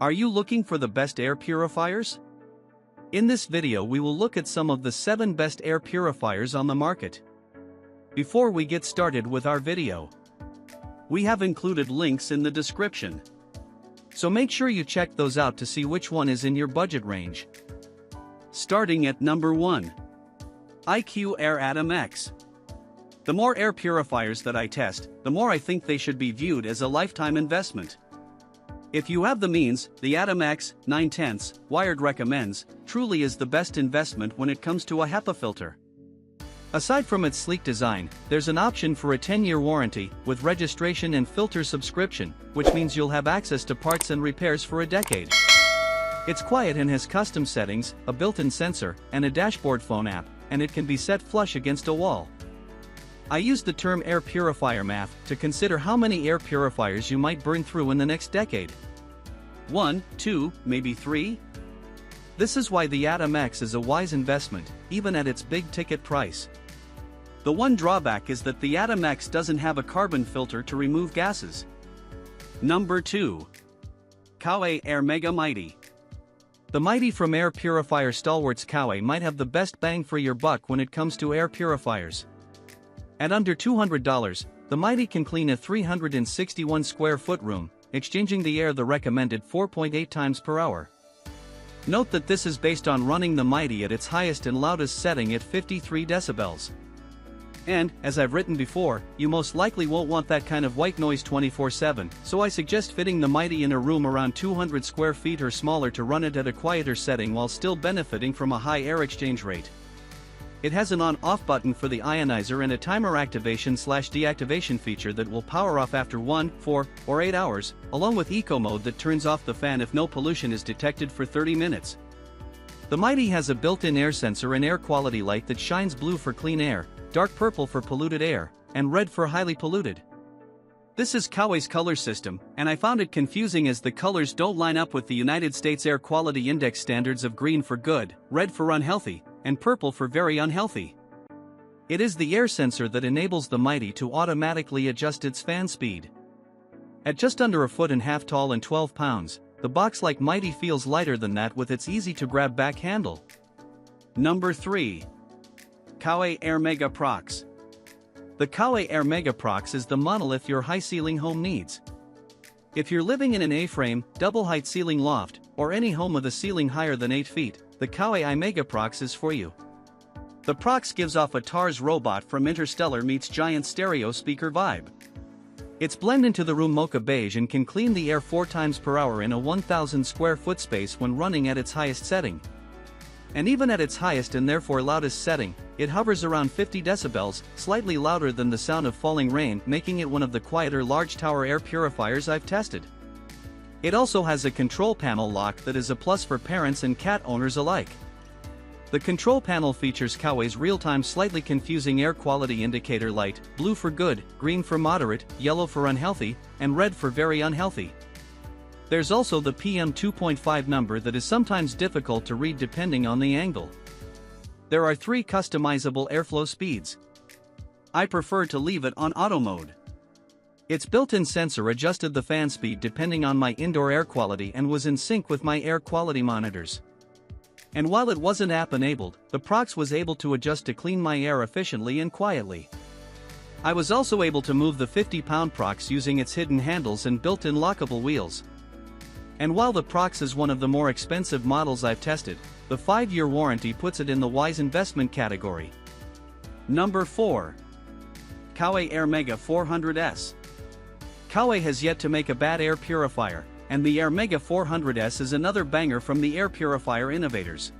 Are you looking for the best air purifiers? In this video we will look at some of the 7 best air purifiers on the market. Before we get started with our video, we have included links in the description. So make sure you check those out to see which one is in your budget range. Starting at number 1. MKII Air Atem X. The more air purifiers that I test, the more I think they should be viewed as a lifetime investment. If you have the means, the Atem X 9/10 Wired recommends truly is the best investment when it comes to a HEPA filter. Aside from its sleek design, there's an option for a 10-year warranty with registration and filter subscription, which means you'll have access to parts and repairs for a decade. It's quiet and has custom settings, a built-in sensor, and a dashboard phone app, and it can be set flush against a wall. I used the term air purifier math to consider how many air purifiers you might burn through in the next decade. 1, 2, maybe 3? This is why the Atem X is a wise investment, even at its big-ticket price. The one drawback is that the Atem X doesn't have a carbon filter to remove gases. Number 2. Coway Airmega Mighty. The Mighty from air purifier stalwarts Coway might have the best bang for your buck when it comes to air purifiers. At under $200, the Mighty can clean a 361 square foot room, exchanging the air the recommended 4.8 times per hour. Note that this is based on running the Mighty at its highest and loudest setting at 53 decibels. And, as I've written before, you most likely won't want that kind of white noise 24/7, so I suggest fitting the Mighty in a room around 200 square feet or smaller to run it at a quieter setting while still benefiting from a high air exchange rate. It has an on-off button for the ionizer and a timer activation/deactivation feature that will power off after 1, 4, or 8 hours, along with eco mode that turns off the fan if no pollution is detected for 30 minutes. The Mighty has a built-in air sensor and air quality light that shines blue for clean air, dark purple for polluted air, and red for highly polluted. This is Coway's color system, and I found it confusing as the colors don't line up with the United States Air Quality Index standards of green for good, red for unhealthy, and purple for very unhealthy. It is the air sensor that enables the Mighty to automatically adjust its fan speed. At just under 1.5 feet tall and 12 pounds, the box-like Mighty feels lighter than that with its easy-to-grab back handle. Number 3. Coway Airmega ProX. The Coway Airmega ProX is the monolith your high-ceiling home needs. If you're living in an A-frame, double-height ceiling loft, or any home with a ceiling higher than 8 feet, the Coway Airmega ProX is for you. The ProX gives off a TARS robot from Interstellar meets giant stereo speaker vibe. It's blend into the room mocha beige and can clean the air 4 times per hour in a 1,000 square foot space when running at its highest setting. And even at its highest and therefore loudest setting, it hovers around 50 decibels, slightly louder than the sound of falling rain, making it one of the quieter large tower air purifiers I've tested. It also has a control panel lock that is a plus for parents and cat owners alike. The control panel features Coway's real-time slightly confusing air quality indicator light, blue for good, green for moderate, yellow for unhealthy, and red for very unhealthy. There's also the PM 2.5 number that is sometimes difficult to read depending on the angle. There are 3 customizable airflow speeds. I prefer to leave it on auto mode. Its built-in sensor adjusted the fan speed depending on my indoor air quality and was in sync with my air quality monitors. And while it wasn't app-enabled, the ProX was able to adjust to clean my air efficiently and quietly. I was also able to move the 50-pound ProX using its hidden handles and built-in lockable wheels. And while the ProX is one of the more expensive models I've tested, the 5-year warranty puts it in the wise investment category. Number 4. Coway Airmega 400S. Coway has yet to make a bad air purifier, and the Airmega 400S is another banger from the air purifier innovators.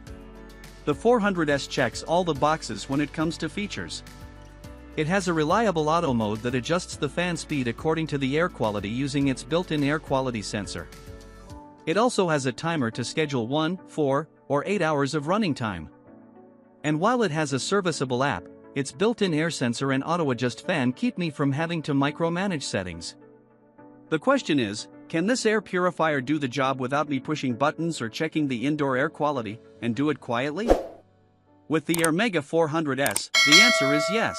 The 400S checks all the boxes when it comes to features. It has a reliable auto mode that adjusts the fan speed according to the air quality using its built-in air quality sensor. It also has a timer to schedule 1, 4, or 8 hours of running time. And while it has a serviceable app, its built-in air sensor and auto-adjust fan keep me from having to micromanage settings. The question is, can this air purifier do the job without me pushing buttons or checking the indoor air quality, and do it quietly? With the Airmega 400S, the answer is yes.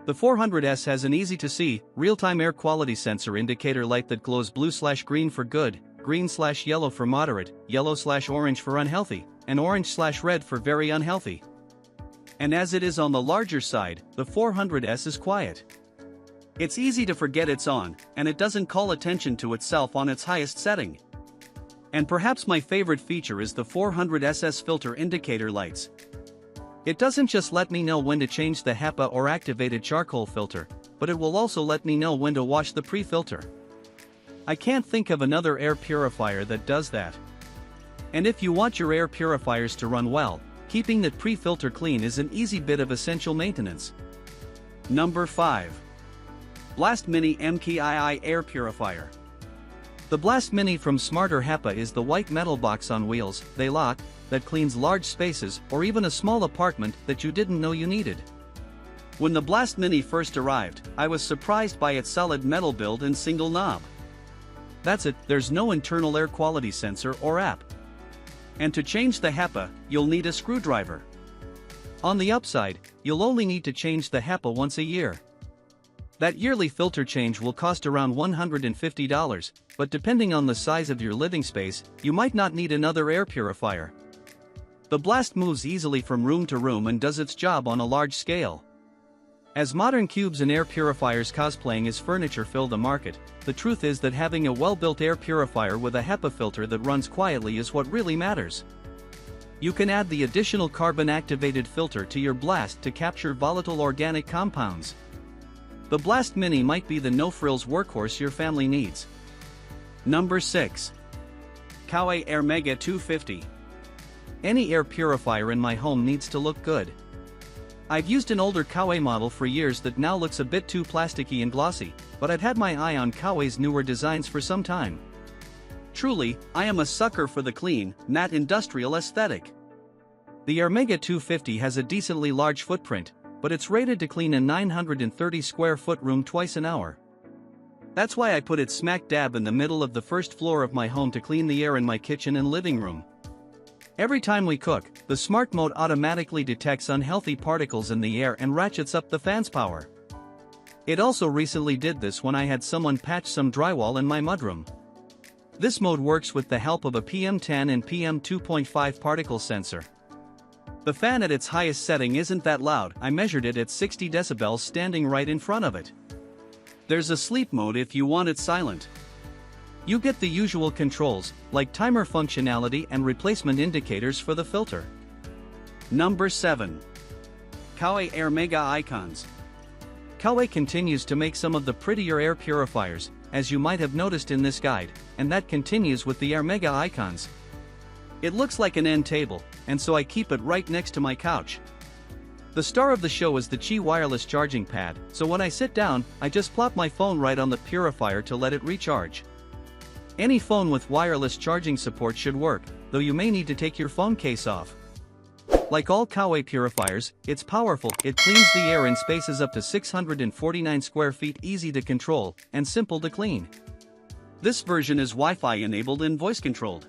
The 400S has an easy-to-see, real-time air quality sensor indicator light that glows blue/green for good, green/yellow for moderate, yellow/orange for unhealthy, and orange/red for very unhealthy. And as it is on the larger side, the 400S is quiet. It's easy to forget it's on, and it doesn't call attention to itself on its highest setting. And perhaps my favorite feature is the 400SS filter indicator lights. It doesn't just let me know when to change the HEPA or activated charcoal filter, but it will also let me know when to wash the pre-filter. I can't think of another air purifier that does that. And if you want your air purifiers to run well, keeping that pre-filter clean is an easy bit of essential maintenance. Number 5. Blast Mini MKII Air Purifier. The Blast Mini from Smarter HEPA is the white metal box on wheels, they lock, that cleans large spaces or even a small apartment that you didn't know you needed. When the Blast Mini first arrived, I was surprised by its solid metal build and single knob. That's it, there's no internal air quality sensor or app. And to change the HEPA, you'll need a screwdriver. On the upside, you'll only need to change the HEPA once a year. That yearly filter change will cost around $150, but depending on the size of your living space, you might not need another air purifier. The Blast moves easily from room to room and does its job on a large scale. As modern cubes and air purifiers cosplaying as furniture fill the market, the truth is that having a well-built air purifier with a HEPA filter that runs quietly is what really matters. You can add the additional carbon-activated filter to your Blast to capture volatile organic compounds. The Blast Mini might be the no-frills workhorse your family needs. Number 6. Coway Airmega 250. Any air purifier in my home needs to look good. I've used an older Coway model for years that now looks a bit too plasticky and glossy, but I've had my eye on Coway's newer designs for some time. Truly, I am a sucker for the clean, matte industrial aesthetic. The Airmega 250 has a decently large footprint, but it's rated to clean a 930 square foot room twice an hour. That's why I put it smack dab in the middle of the first floor of my home to clean the air in my kitchen and living room. Every time we cook, the smart mode automatically detects unhealthy particles in the air and ratchets up the fan's power. It also recently did this when I had someone patch some drywall in my mudroom. This mode works with the help of a PM10 and PM2.5 particle sensor. The fan at its highest setting isn't that loud, I measured it at 60 decibels standing right in front of it. There's a sleep mode if you want it silent. You get the usual controls, like timer functionality and replacement indicators for the filter. Number 7. Coway Airmega Icons. Coway continues to make some of the prettier air purifiers, as you might have noticed in this guide, and that continues with the Airmega Icons. It looks like an end table, and so I keep it right next to my couch. The star of the show is the Qi wireless charging pad, so when I sit down, I just plop my phone right on the purifier to let it recharge. Any phone with wireless charging support should work, though you may need to take your phone case off. Like all Coway purifiers, it's powerful, it cleans the air in spaces up to 649 square feet, easy to control, and simple to clean. This version is Wi-Fi enabled and voice controlled.